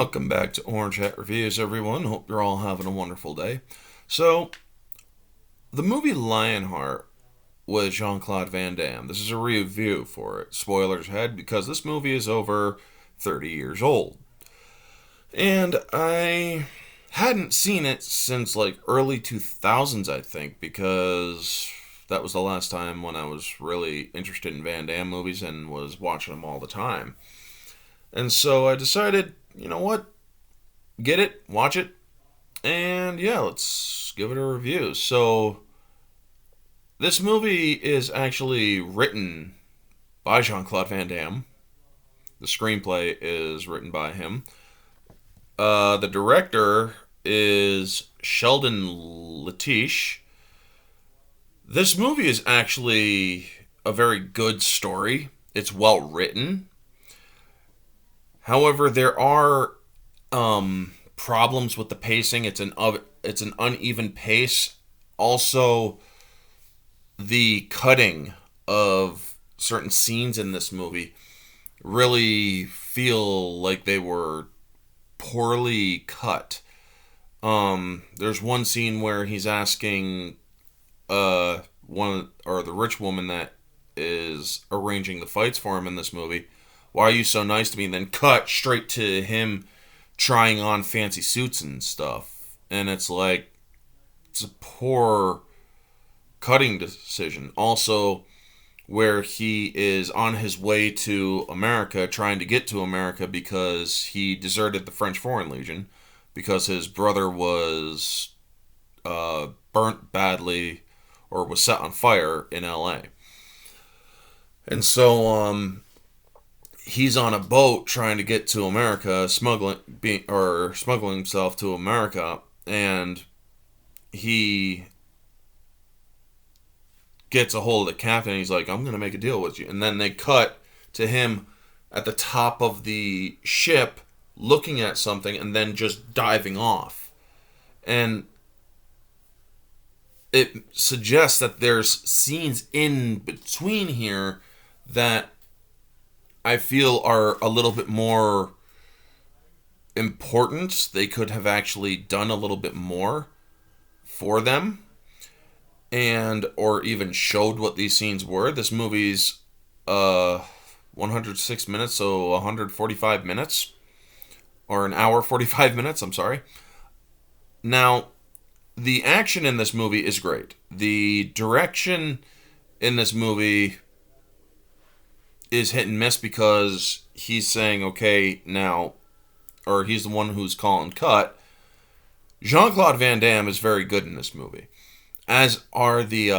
Welcome back to Orange Hat Reviews, everyone. Hope you're all having a wonderful day. So, the movie Lionheart with Jean-Claude Van Damme. This is a review for it. Spoilers ahead, because this movie is over 30 years old. And I hadn't seen it since like early 2000s, I think, because that was the last time when I was really interested in Van Damme movies and was watching them all the time. And so I decided, you know what? Get it, watch it, and yeah, let's give it a review. So, this movie is actually written by Jean Claude Van Damme. The screenplay is written by him. The director is Sheldon Letiche. This movie is actually a very good story. It's well written. However, there are problems with the pacing. It's an uneven pace. Also, the cutting of certain scenes in this movie really feel like they were poorly cut. There's one scene where he's asking one or the rich woman that is arranging the fights for him in this movie, "Why are you so nice to me?" And then cut straight to him trying on fancy suits and stuff. And it's like, it's a poor cutting decision. Also, where he is on his way to America, trying to get to America because he deserted the French Foreign Legion because his brother was burnt badly or was set on fire in LA. And so he's on a boat trying to get to America, smuggling himself to America, and he gets a hold of the captain. He's like, "I'm gonna make a deal with you," and then they cut to him at the top of the ship, looking at something, and then just diving off, and it suggests that there's scenes in between here that I feel are a little bit more important. They could have actually done a little bit more for them, and or even showed what these scenes were. This movie's 106 minutes, so 145 minutes, or an hour 45 minutes, I'm sorry. Now, the action in this movie is great. The direction in this movie is hit and miss because he's saying, okay, now, or he's the one who's calling cut. Jean-Claude Van Damme is very good in this movie, as are the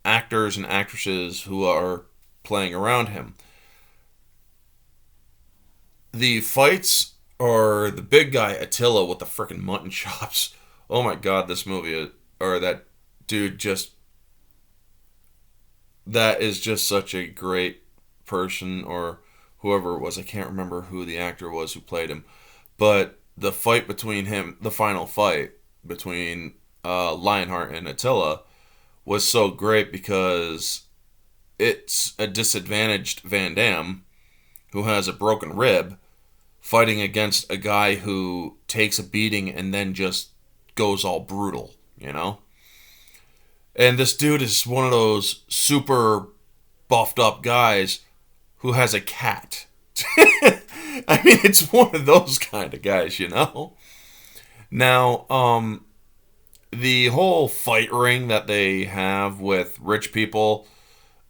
actors and actresses who are playing around him. The fights are the big guy Attila with the frickin' mutton chops. Oh my god, this movie, or that dude that is just such a great person, or whoever it was. I can't remember who the actor was who played him, but the fight between him, the final fight between Lionheart and Attila, was so great because it's a disadvantaged Van Damme who has a broken rib fighting against a guy who takes a beating and then just goes all brutal, you know? And this dude is one of those super buffed up guys who has a cat. I mean, it's one of those kind of guys, you know? Now, the whole fight ring that they have with rich people,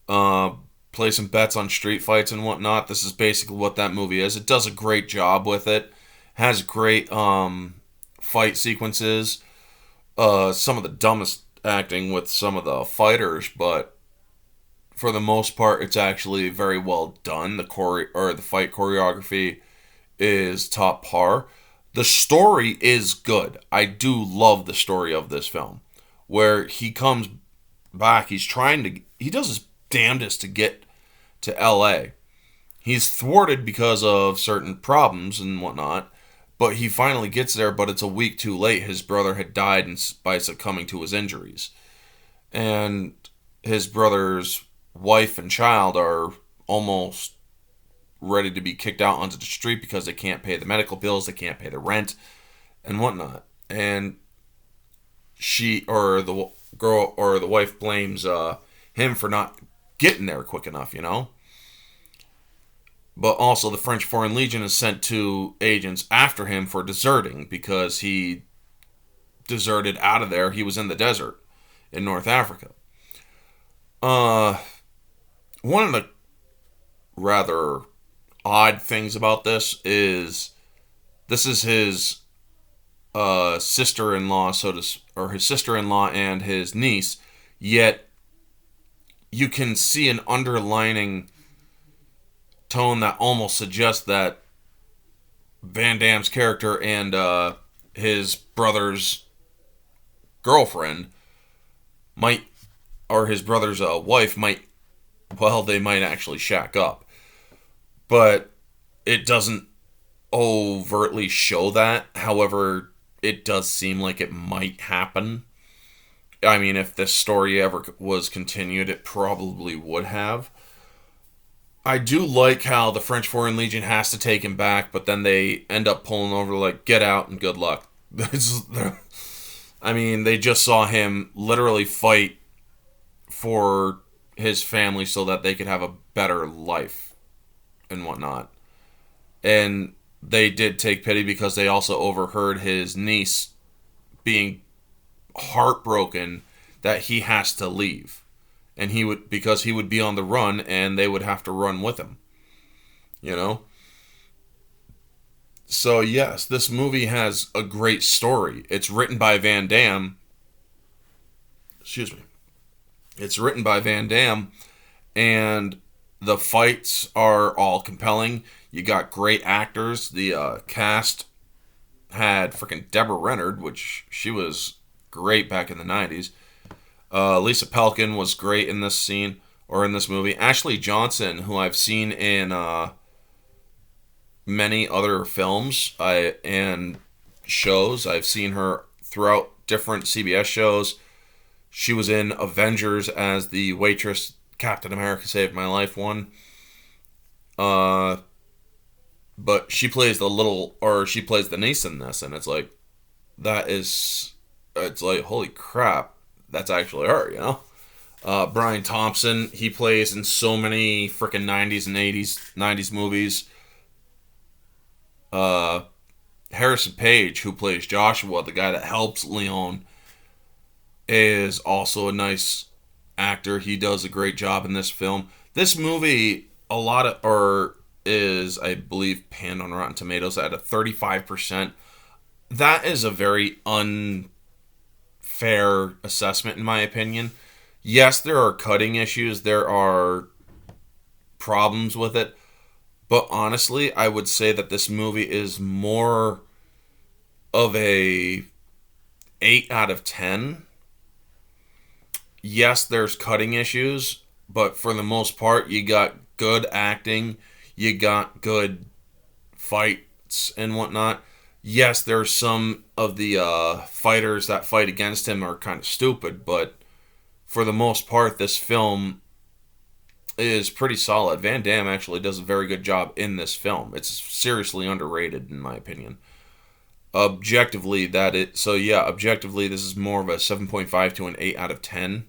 placing bets on street fights and whatnot, this is basically what that movie is. It does a great job with it. Has great fight sequences. Some of the dumbest acting with some of the fighters, but for the most part, it's actually very well done. The fight choreography is top par. The story is good. I do love the story of this film, where he comes back. He does his damnedest to get to L.A. He's thwarted because of certain problems and whatnot, but he finally gets there. But it's a week too late. His brother had died by succumbing to his injuries, and his brother's wife and child are almost ready to be kicked out onto the street because they can't pay the medical bills, they can't pay the rent, and whatnot. And she, or the girl, or the wife blames him for not getting there quick enough, you know? But also, the French Foreign Legion has sent two agents after him for deserting because he deserted out of there. He was in the desert in North Africa. Uh, One of the rather odd things about this is his sister-in-law, or his sister-in-law and his niece. Yet you can see an underlining tone that almost suggests that Van Damme's character and his brother's girlfriend might, or his brother's wife might, well, they might actually shack up. But it doesn't overtly show that. However, it does seem like it might happen. I mean, if this story ever was continued, it probably would have. I do like how the French Foreign Legion has to take him back, but then they end up pulling over like, get out and good luck. I mean, they just saw him literally fight for his family so that they could have a better life and whatnot. And they did take pity because they also overheard his niece being heartbroken that he has to leave. And because he would be on the run and they would have to run with him. You know? So yes, this movie has a great story. It's written by Van Damme. Excuse me. It's written by Van Damme, and the fights are all compelling. You got great actors. The cast had freaking Deborah Rennard, which she was great back in the 90s. Lisa Pelkin was great in this scene, or in this movie. Ashley Johnson, who I've seen in many other films and shows. I've seen her throughout different CBS shows. She was in Avengers as the waitress Captain America Saved My Life one. But she plays she plays the niece in this, and it's like, it's like, holy crap, that's actually her, you know? Brian Thompson, he plays in so many freaking 90s and 90s movies. Harrison Page, who plays Joshua, the guy that helps Leon, is also a nice actor. He does a great job in this film. This movie, is, I believe, panned on Rotten Tomatoes at a 35%. That is a very unfair assessment, in my opinion. Yes, there are cutting issues. There are problems with it. But honestly, I would say that this movie is more of a 8 out of 10. Yes, there's cutting issues, but for the most part, you got good acting, you got good fights and whatnot. Yes, there's some of the fighters that fight against him are kind of stupid, but for the most part, this film is pretty solid. Van Damme actually does a very good job in this film. It's seriously underrated, in my opinion. Objectively, objectively, this is more of a 7.5 to an 8 out of 10.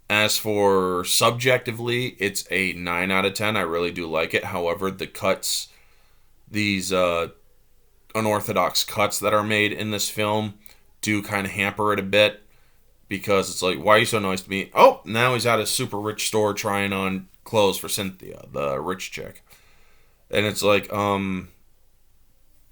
As for subjectively, it's a 9 out of 10. I really do like it. However, the cuts, these unorthodox cuts that are made in this film do kind of hamper it a bit. Because it's like, why are you so nice to me? Oh, now he's at a super rich store trying on clothes for Cynthia, the rich chick. And it's like, in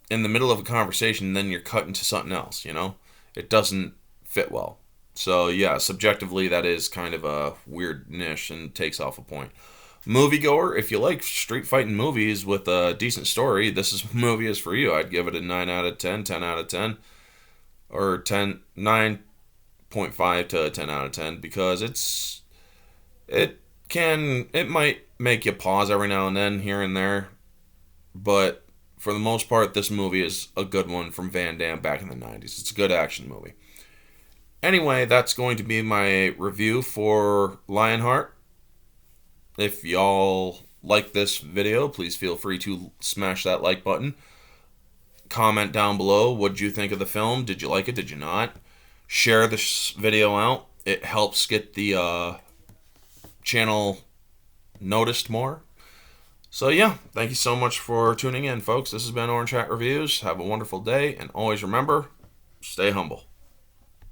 the middle of a conversation, then you're cut into something else, you know? It doesn't fit well. So, yeah, subjectively, that is kind of a weird niche and takes off a point. Moviegoer, if you like street fighting movies with a decent story, this movie is for you. I'd give it a 9 out of 10, 10 out of 10, or 9.5 to 10 out of 10, because it might make you pause every now and then, here and there, but for the most part, this movie is a good one from Van Damme back in the 90s. It's a good action movie. Anyway, that's going to be my review for Lionheart. If y'all like this video, please feel free to smash that like button. Comment down below, what did you think of the film? Did you like it? Did you not? Share this video out. It helps get the channel noticed more. So yeah, thank you so much for tuning in, folks. This has been Orange Hat Reviews. Have a wonderful day, and always remember, stay humble.